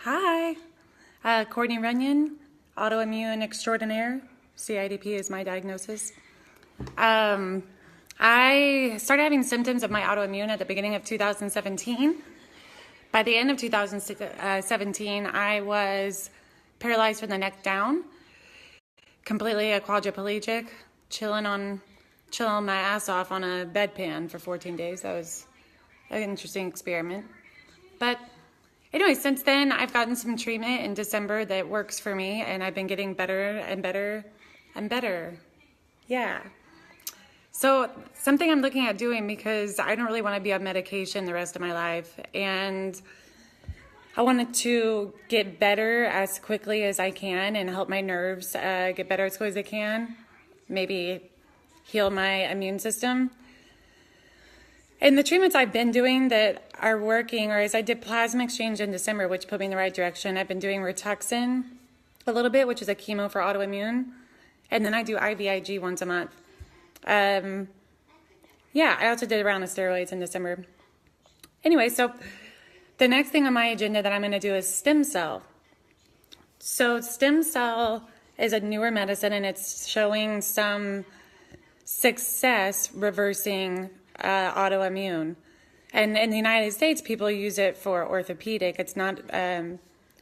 Hi, Courtney Runyon, autoimmune extraordinaire. CIDP is my diagnosis. I started having symptoms of my autoimmune at the beginning of 2017. By the end of 2017, I was paralyzed from the neck down, completely a quadriplegic, chilling my ass off on a bedpan for 14 days. That was an interesting experiment. But anyway, since then, I've gotten some treatment in December that works for me, and I've been getting better and better and better. Yeah. So something I'm looking at doing, because I don't really want to be on medication the rest of my life, and I wanted to get better as quickly as I can and help my nerves get better as quickly as they can, maybe heal my immune system. And the treatments I've been doing that are working, or as I did plasma exchange in December, which put me in the right direction. I've been doing Rituxan a little bit, which is a chemo for autoimmune. And then I do IVIG once a month. I also did a round of steroids in December. Anyway, so the next thing on my agenda that I'm going to do is stem cell. So stem cell is a newer medicine, and it's showing some success reversing autoimmune. And in the United States, people use it for orthopedic. It's not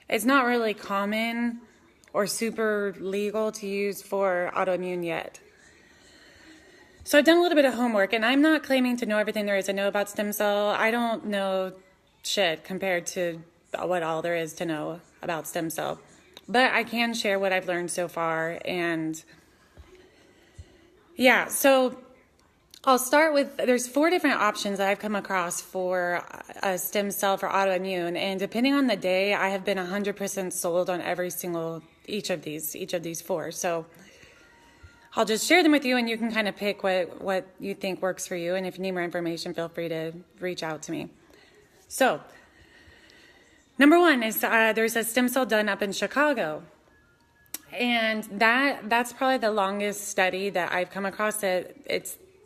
really common or super legal to use for autoimmune yet. So I've done a little bit of homework, and I'm not claiming to know everything there is to know about stem cell. I don't know shit compared to what all there is to know about stem cell. But I can share what I've learned so far. And yeah, so I'll start with, there's 4 different options that I've come across for a stem cell for autoimmune, and depending on the day, I have been 100% sold on each of these 4. So I'll just share them with you, and you can kind of pick what you think works for you, and if you need more information, feel free to reach out to me. So number 1 is there's a stem cell done up in Chicago. And that's probably the longest study that I've come across.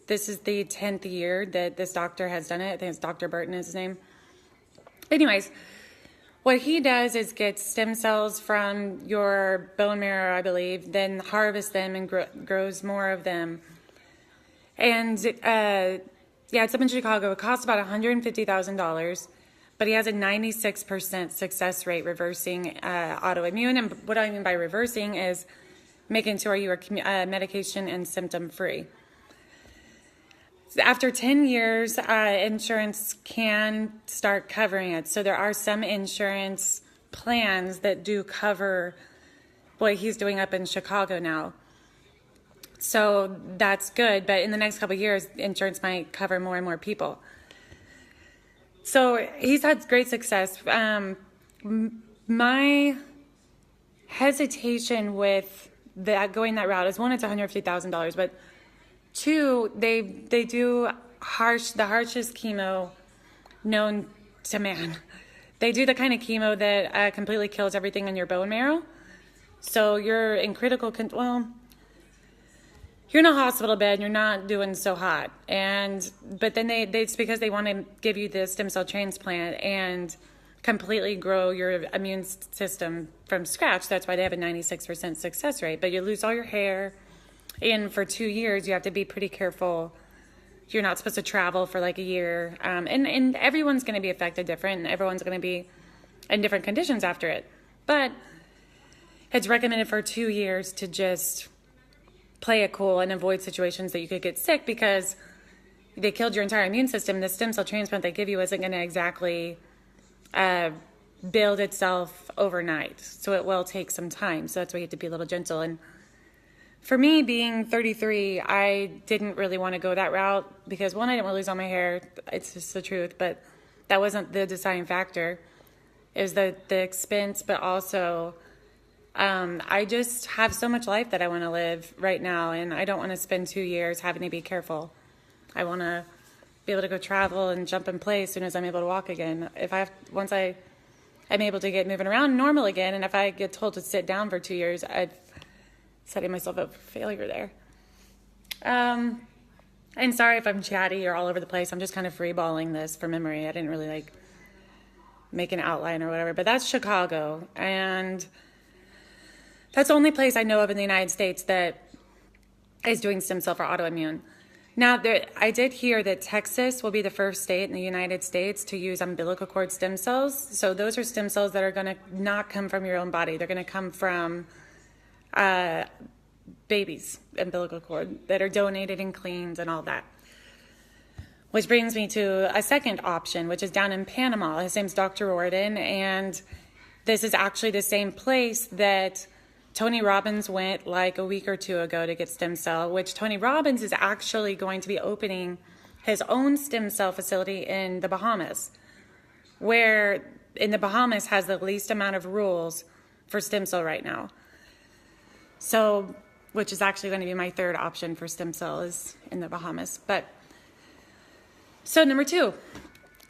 This is the 10th year that this doctor has done it. I think it's Dr. Burton is his name. Anyways, what he does is get stem cells from your bone marrow, I believe, then harvest them and grows more of them. And it's up in Chicago. It costs about $150,000, but he has a 96% success rate reversing autoimmune. And what I mean by reversing is making sure you are medication and symptom free. After 10 years, insurance can start covering it. So there are some insurance plans that do cover what he's doing up in Chicago now. So that's good, but in the next couple of years, insurance might cover more and more people. So he's had great success. My hesitation with going that route is, 1, it's $150,000, but 2, they do the harshest chemo known to man. They do the kind of chemo that completely kills everything in your bone marrow. So you're in critical, you're in a hospital bed, you're not doing so hot. But then it's because they want to give you the stem cell transplant and completely grow your immune system from scratch. That's why they have a 96% success rate. But you lose all your hair. And for 2 years, you have to be pretty careful. You're not supposed to travel for like a year. And everyone's going to be affected different, and everyone's going to be in different conditions after it. But it's recommended for 2 years to just play it cool and avoid situations that you could get sick, because they killed your entire immune system. The stem cell transplant they give you isn't going to exactly build itself overnight. So it will take some time. So that's why you have to be a little gentle. And for me, being 33, I didn't really want to go that route because, 1, I didn't want to lose all my hair. It's just the truth. But that wasn't the deciding factor. It was the expense, but also I just have so much life that I want to live right now, and I don't want to spend 2 years having to be careful. I want to be able to go travel and jump and play as soon as I'm able to walk again. Once I'm able to get moving around normal again, and if I get told to sit down for 2 years, I'd setting myself up for failure there. And sorry if I'm chatty or all over the place. I'm just kind of freeballing this from memory. I didn't really make an outline or whatever, but that's Chicago. And that's the only place I know of in the United States that is doing stem cell for autoimmune. Now, I did hear that Texas will be the first state in the United States to use umbilical cord stem cells. So those are stem cells that are going to not come from your own body. They're going to come from babies' umbilical cord that are donated and cleaned and all that. Which brings me to a second option, which is down in Panama. His name's Dr. Orden, and this is actually the same place that Tony Robbins went like a week or two ago to get stem cell, which Tony Robbins is actually going to be opening his own stem cell facility in the Bahamas, where in the Bahamas has the least amount of rules for stem cell right now. So, which is actually going to be my third option for stem cell is in the Bahamas. But so number two,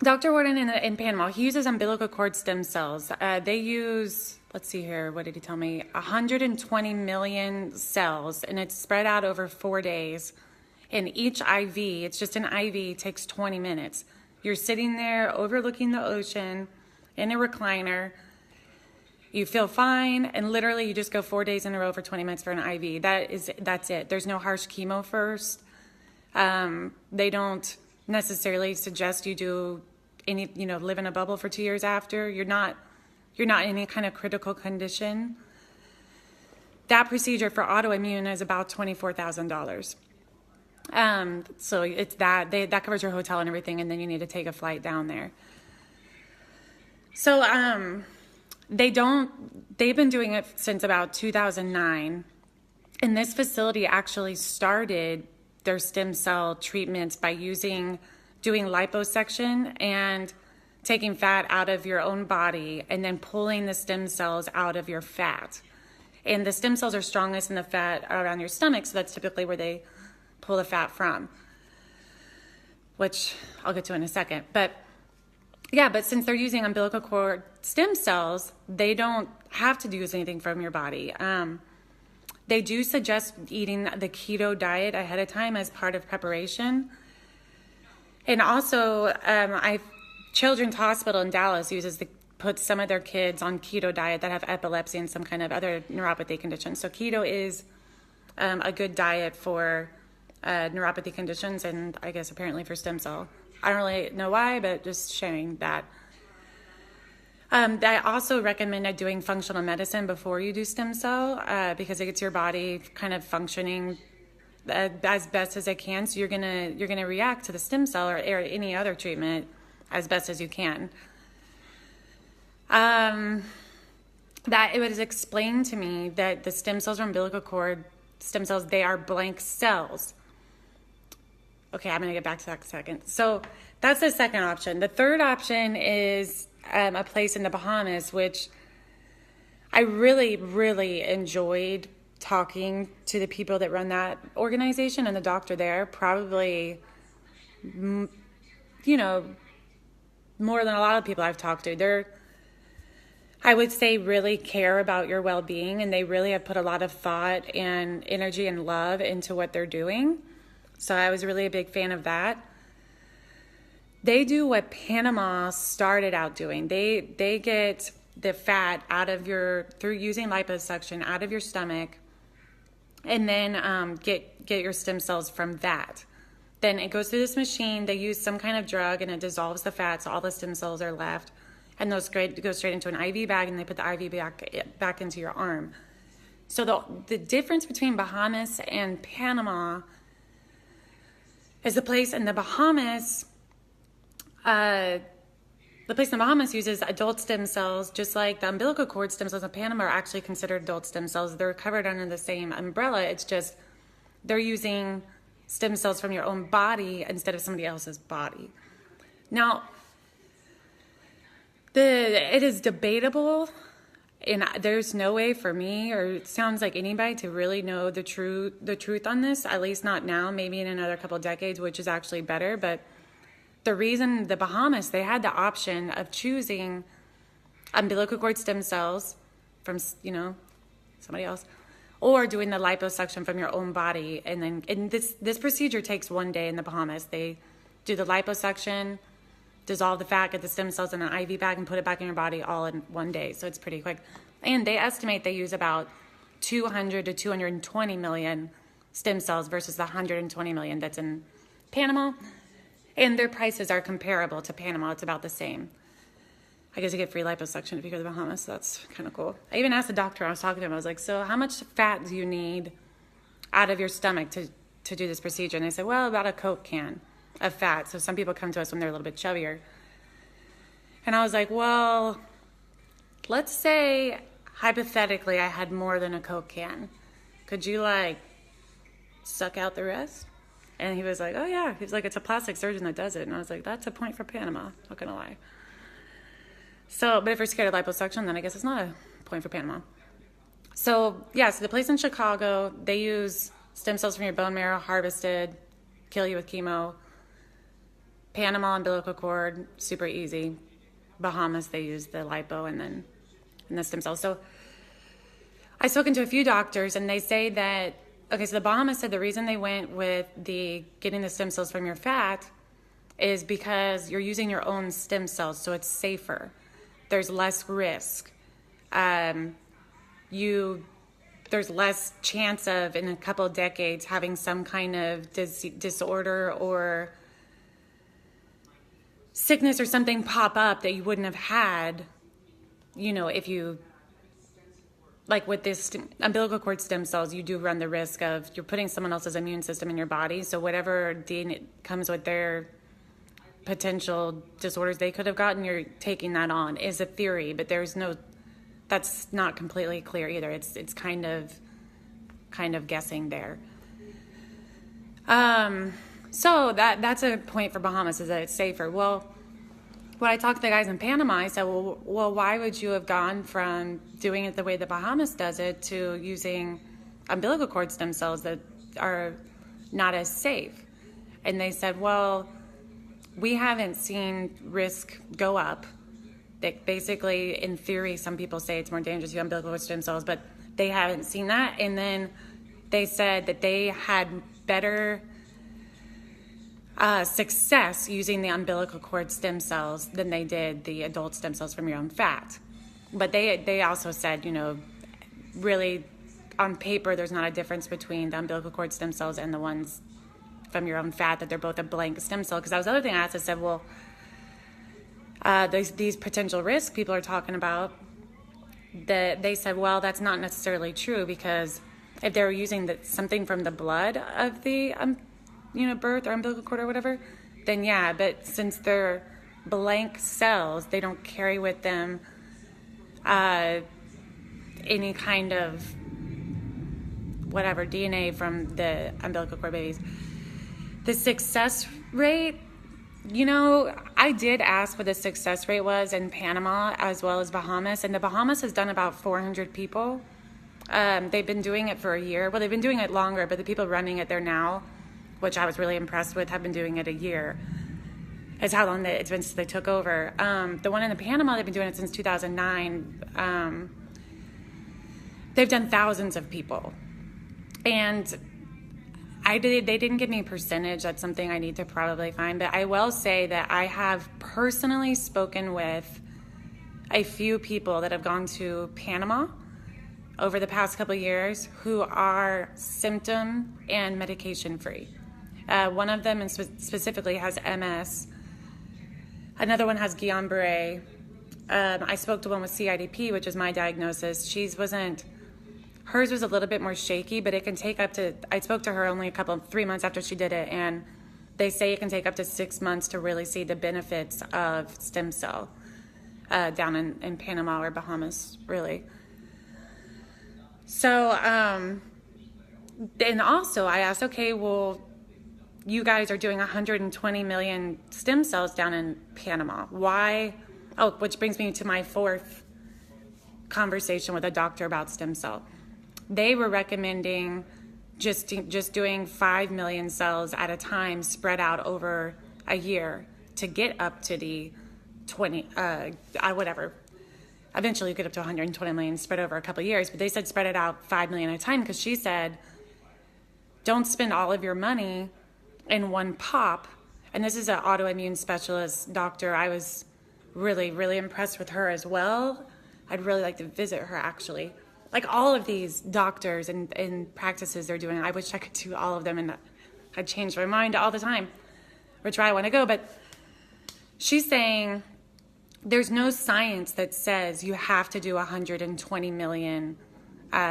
Dr. Orden in Panama, he uses umbilical cord stem cells. They use, let's see here, what did he tell me? 120 million cells, and it's spread out over 4 days. And each IV, it's just an IV, takes 20 minutes. You're sitting there overlooking the ocean in a recliner. You feel fine, and literally you just go 4 days in a row for 20 minutes for an IV. That's it. There's no harsh chemo first. They don't necessarily suggest you do any, live in a bubble for 2 years after. You're not in any kind of critical condition. That procedure for autoimmune is about $24,000. So it's that covers your hotel and everything, and then you need to take a flight down there. So they've been doing it since about 2009, and this facility actually started their stem cell treatments by doing liposuction and taking fat out of your own body and then pulling the stem cells out of your fat. And the stem cells are strongest in the fat around your stomach, so that's typically where they pull the fat from, which I'll get to in a second. But since they're using umbilical cord stem cells, they don't have to use anything from your body. They do suggest eating the keto diet ahead of time as part of preparation. And also, Children's Hospital in Dallas puts some of their kids on keto diet that have epilepsy and some kind of other neuropathy conditions. So keto is a good diet for neuropathy conditions, and I guess apparently for stem cell. I don't really know why, but just sharing that. I also recommend doing functional medicine before you do stem cell because it gets your body kind of functioning as best as it can. So you're gonna react to the stem cell or any other treatment as best as you can. That it was explained to me that the stem cells from umbilical cord stem cells, they are blank cells. Okay, I'm gonna get back to that in a second. So that's the second option. The third option is a place in the Bahamas, which I really, really enjoyed talking to the people that run that organization and the doctor there, probably, more than a lot of people I've talked to. They're, I would say, really care about your well-being, and they really have put a lot of thought and energy and love into what they're doing. So I was really a big fan of that. They do what Panama started out doing. They get the fat out of through using liposuction out of your stomach, and then get your stem cells from that. Then it goes through this machine. They use some kind of drug, and it dissolves the fat, so all the stem cells are left. And those go straight into an IV bag, and they put the IV back into your arm. So the difference between Bahamas and Panama is the place in the Bahamas uses adult stem cells, just like the umbilical cord stem cells in Panama are actually considered adult stem cells. They're covered under the same umbrella. It's just they're using stem cells from your own body instead of somebody else's body. Now, it is debatable, and there's no way for me, or it sounds like anybody, to really know the truth on this, at least not now, maybe in another couple of decades, which is actually better. But the reason the Bahamas, they had the option of choosing umbilical cord stem cells from, somebody else, or doing the liposuction from your own body. And this procedure takes 1 day in the Bahamas. They do the liposuction, dissolve the fat, get the stem cells in an IV bag, and put it back in your body all in one day. So it's pretty quick. And they estimate they use about 200 to 220 million stem cells versus the 120 million that's in Panama. And their prices are comparable to Panama. It's about the same. I guess you get free liposuction if you go to the Bahamas. So that's kind of cool. I even asked the doctor, I was talking to him, I was like, so how much fat do you need out of your stomach to do this procedure? And they said, well, about a Coke can of fat. So some people come to us when they're a little bit chubbier. And I was like, well, let's say hypothetically I had more than a Coke can. Could you like suck out the rest? And he was like, oh yeah. He was like, it's a plastic surgeon that does it. And I was like, that's a point for Panama. Not gonna lie. So, but if you're scared of liposuction, then I guess it's not a point for Panama. So yeah, so the place in Chicago, they use stem cells from your bone marrow, harvested, kill you with chemo. Panama, umbilical cord, super easy. Bahamas, they use the lipo and the stem cells. So I've spoken to a few doctors, and they say that, okay, so the Bahamas said the reason they went with getting the stem cells from your fat is because you're using your own stem cells, so it's safer. There's less risk. There's less chance of, in a couple of decades, having some kind of disorder or sickness or something pop up that you wouldn't have had, if you, like with this umbilical cord stem cells, you do run the risk of you're putting someone else's immune system in your body. So whatever DNA comes with their potential disorders they could have gotten, you're taking that on, is a theory, but that's not completely clear either. It's kind of guessing there. So that's a point for Bahamas, is that it's safer. Well, when I talked to the guys in Panama, I said, well, why would you have gone from doing it the way the Bahamas does it to using umbilical cord stem cells that are not as safe? And they said, well, we haven't seen risk go up. That basically, in theory, some people say it's more dangerous to use umbilical cord stem cells, but they haven't seen that. And then they said that they had better success using the umbilical cord stem cells than they did the adult stem cells from your own fat. But they also said, really on paper, there's not a difference between the umbilical cord stem cells and the ones from your own fat, that they're both a blank stem cell. Because that was the other thing I asked. I said, well, these potential risks people are talking about, that they said, well, that's not necessarily true, because if they were using something from the blood of the birth or umbilical cord or whatever, then yeah. But since they're blank cells, they don't carry with them any kind of whatever DNA from the umbilical cord babies. The success rate, I did ask what the success rate was in Panama as well as Bahamas, and the Bahamas has done about 400 people. They've been doing it for a year. Well, they've been doing it longer, but the people running it there now, which I was really impressed with, have been doing it a year. It's how long it's been since they took over. The one in the Panama, they've been doing it since 2009. They've done thousands of people. And they didn't give me a percentage. That's something I need to probably find. But I will say that I have personally spoken with a few people that have gone to Panama over the past couple of years who are symptom and medication free. One of them specifically has MS. Another one has Guillain-Barré. I spoke to one with CIDP, which is my diagnosis. Hers was a little bit more shaky, but it can take up to, I spoke to her only 3 months after she did it, and they say it can take up to 6 months to really see the benefits of stem cell down in Panama or Bahamas, really. So, and also I asked, okay, well, you guys are doing 120 million stem cells down in Panama. Why? Oh, which brings me to my fourth conversation with a doctor about stem cell. They were recommending just doing 5 million cells at a time, spread out over a year, to get up to the 20, whatever. Eventually you get up to 120 million spread over a couple of years, but they said spread it out 5 million at a time, because she said, don't spend all of your money in one pop And this is an autoimmune specialist doctor. I was really, really impressed with her as well. I'd really like to visit her, actually. Like all of these doctors and practices they're doing, I wish I could do all of them, and I'd change my mind all the time which way I want to go. But she's saying there's no science that says you have to do 120 million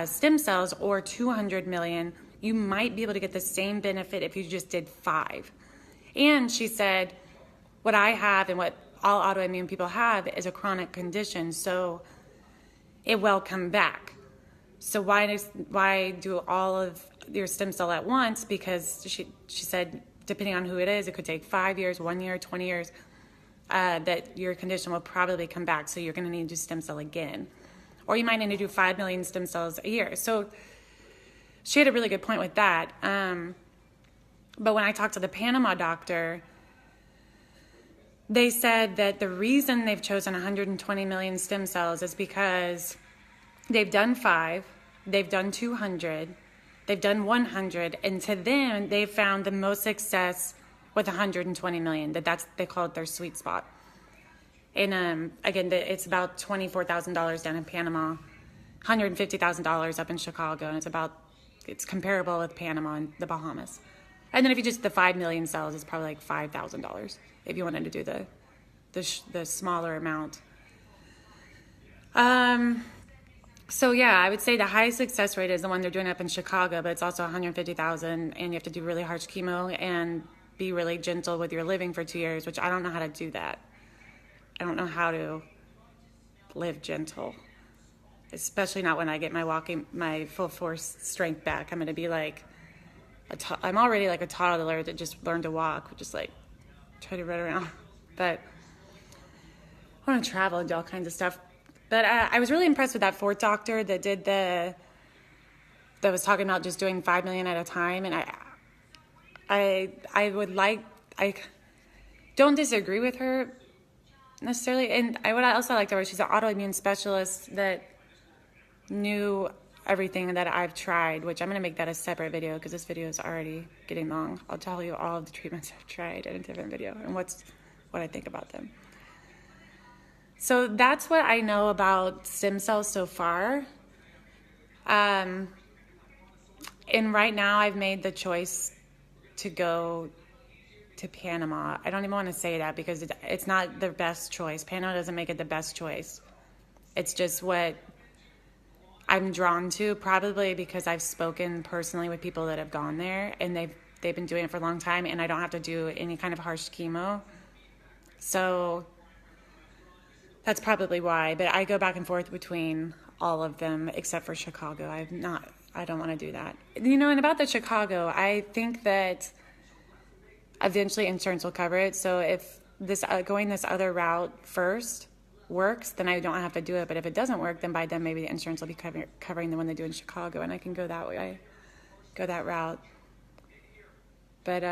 stem cells or 200 million. You might be able to get the same benefit if you just did 5. And she said, what I have and what all autoimmune people have is a chronic condition, so it will come back. So why do all of your stem cell at once? Because she said, depending on who it is, it could take 5 years, 1 year, 20 years, that your condition will probably come back. So you're going to need to do stem cell again. Or you might need to do 5 million stem cells a year. So she had a really good point with that. But when I talked to the Panama doctor, they said that the reason they've chosen 120 million stem cells is because they've done 5, they've done 200, they've done 100, and to them, they've found the most success with 120 million. They call it their sweet spot. And again, it's about $24,000 down in Panama, $150,000 up in Chicago, and it's comparable with Panama and the Bahamas. And then if you just the 5 million cells, it's probably like $5,000 if you wanted to do the smaller amount. So yeah, I would say the highest success rate is the one they're doing up in Chicago, but it's also 150,000, and you have to do really harsh chemo and be really gentle with your living for 2 years, which I don't know how to do that. I don't know how to live gentle, especially not when I get my full force strength back. I'm going to be like, I'm already like a toddler that just learned to walk, just like try to run around. But I want to travel and do all kinds of stuff. But I was really impressed with that fourth doctor that was talking about just doing 5 million at a time. And I don't disagree with her necessarily. And what I also liked her was she's an autoimmune specialist that knew everything that I've tried, which I'm going to make that a separate video because this video is already getting long. I'll tell you all of the treatments I've tried in a different video and what I think about them. So that's what I know about stem cells so far. And right now I've made the choice to go to Panama. I don't even want to say that because it's not the best choice. Panama doesn't make it the best choice. It's just what I'm drawn to, probably because I've spoken personally with people that have gone there and they've been doing it for a long time, and I don't have to do any kind of harsh chemo. So that's probably why. But I go back and forth between all of them except for Chicago. I don't want to do that. You know, and about the Chicago, I think that eventually insurance will cover it. So if going this other route first works, then I don't have to do it. But if it doesn't work, then by then maybe the insurance will be covering the one they do in Chicago, and I can go that way, go that route. But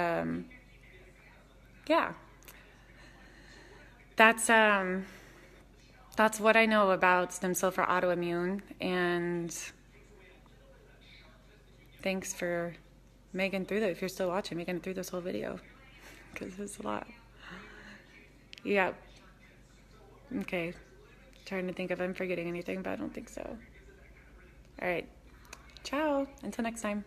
yeah, that's what I know about stem cell for autoimmune. And thanks for making through that. If you're still watching, making it through this whole video, because it's a lot. Yeah. Okay, trying to think if I'm forgetting anything, but I don't think so. All right, ciao, until next time.